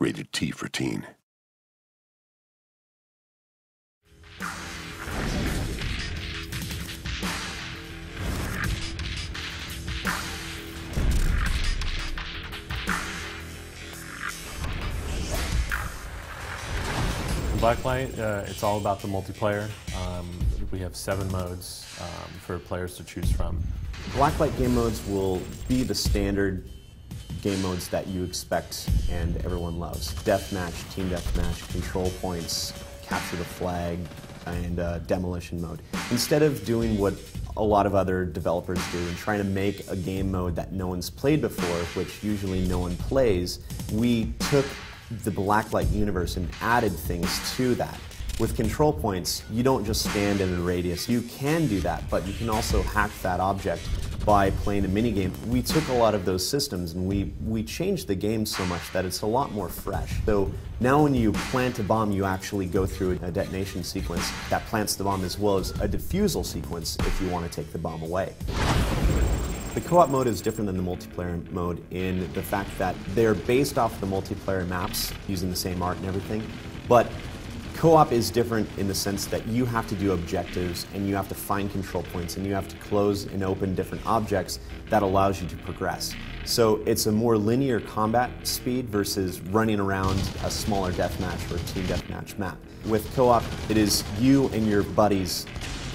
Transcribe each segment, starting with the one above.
Rated T for teen. Blacklight, it's all about the multiplayer. We have 7 modes for players to choose from. Blacklight game modes will be the standard game modes that you expect and everyone loves. Deathmatch, team deathmatch, control points, capture the flag, and demolition mode. Instead of doing what a lot of other developers do and trying to make a game mode that no one's played before, which usually no one plays, we took the Blacklight universe and added things to that. With control points, you don't just stand in a radius. You can do that, but you can also hack that object by playing a minigame. We took a lot of those systems and we changed the game so much that it's a lot more fresh. So now when you plant a bomb, you actually go through a detonation sequence that plants the bomb, as well as a defusal sequence if you want to take the bomb away. The co-op mode is different than the multiplayer mode in the fact that they're based off the multiplayer maps using the same art and everything, but co-op is different in the sense that you have to do objectives and you have to find control points and you have to close and open different objects that allows you to progress. So it's a more linear combat speed versus running around a smaller deathmatch or team deathmatch map. With co-op, it is you and your buddies,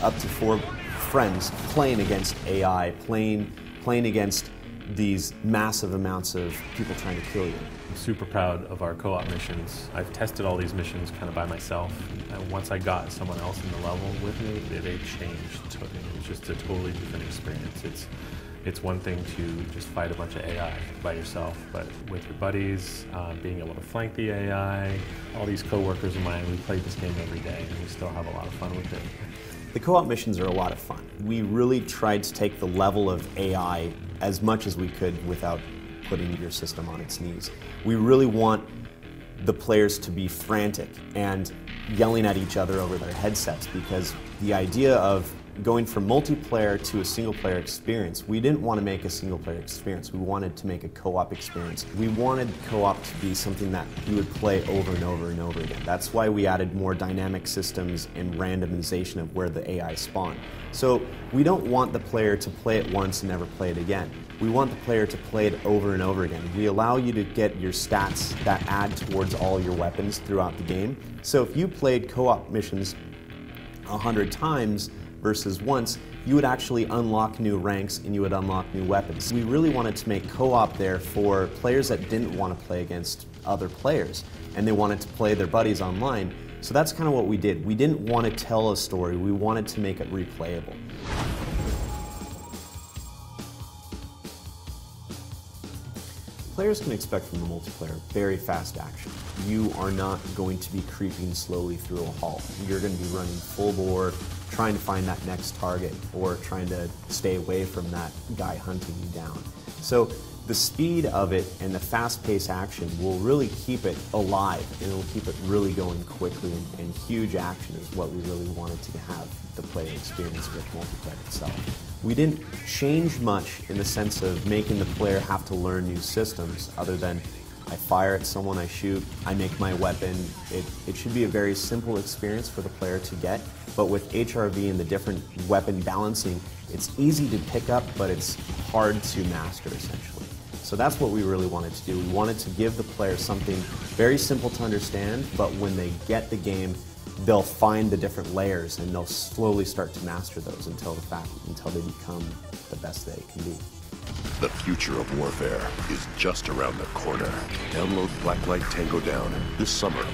up to 4 friends, playing against AI, playing against these massive amounts of people trying to kill you. I'm super proud of our co-op missions. I've tested all these missions kind of by myself, and once I got someone else in the level with me, they changed. It was just a totally different experience. It's one thing to just fight a bunch of AI by yourself, but with your buddies, being able to flank the AI, all these co-workers of mine, we played this game every day, and we still have a lot of fun with it. The co-op missions are a lot of fun. We really tried to take the level of AI as much as we could without putting your system on its knees. We really want the players to be frantic and yelling at each other over their headsets, because the idea of going from multiplayer to a single-player experience, we didn't want to make a single-player experience. We wanted to make a co-op experience. We wanted co-op to be something that you would play over and over and over again. That's why we added more dynamic systems and randomization of where the AI spawned. So we don't want the player to play it once and never play it again. We want the player to play it over and over again. We allow you to get your stats that add towards all your weapons throughout the game. So if you played co-op missions 100 times, versus once, you would actually unlock new ranks and you would unlock new weapons. We really wanted to make co-op there for players that didn't want to play against other players and they wanted to play their buddies online. So that's kind of what we did. We didn't want to tell a story, we wanted to make it replayable. Players can expect from the multiplayer very fast action. You are not going to be creeping slowly through a hall. You're going to be running full bore, trying to find that next target or trying to stay away from that guy hunting you down. So the speed of it and the fast-paced action will really keep it alive, and it will keep it really going quickly, and huge action is what we really wanted to have the player experience with multiplayer itself. We didn't change much in the sense of making the player have to learn new systems, other than I fire at someone, I shoot, I make my weapon. It should be a very simple experience for the player to get, but with HRV and the different weapon balancing, it's easy to pick up, but it's hard to master, essentially. So that's what we really wanted to do. We wanted to give the player something very simple to understand, but when they get the game, they'll find the different layers and they'll slowly start to master those until they become the best they can be. The future of warfare is just around the corner. Download Blacklight Tango Down this summer.